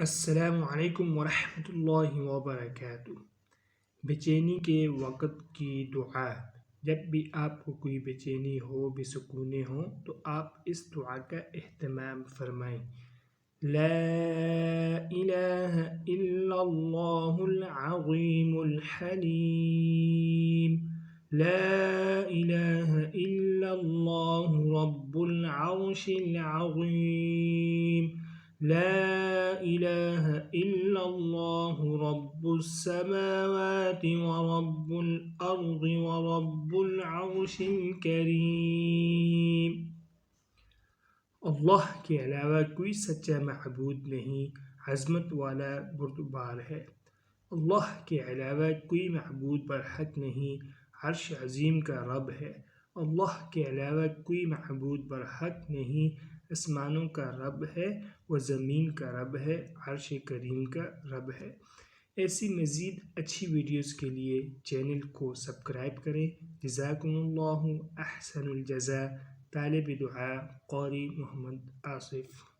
السلام علیکم ورحمۃ اللہ وبرکاتہ۔ بے چینی کے وقت کی دعا۔ جب بھی آپ کو کوئی بے چینی ہو، بے سکونی ہو، تو آپ اس دعا کا اہتمام فرمائیں۔ لا الہ الا اللہ العظیم الحلیم، لا الہ الا اللہ رب العرش العظیم، لا الہ الا اللہ رب السماوات ورب الارض ورب العرش الکریم۔ اللہ کے علاوہ کوئی سچا معبود نہیں، عظمت والا بردبار ہے۔ اللہ کے علاوہ کوئی معبود برحق نہیں، عرش عظیم کا رب ہے۔ اللہ کے علاوہ کوئی معبود برحق نہیں، آسمانوں کا رب ہے، و زمین کا رب ہے، عرش کریم کا رب ہے۔ ایسی مزید اچھی ویڈیوز کے لیے چینل کو سبسکرائب کریں۔ جزاکم اللہ احسن الجزاء۔ طالب دعا قاری محمد آصف۔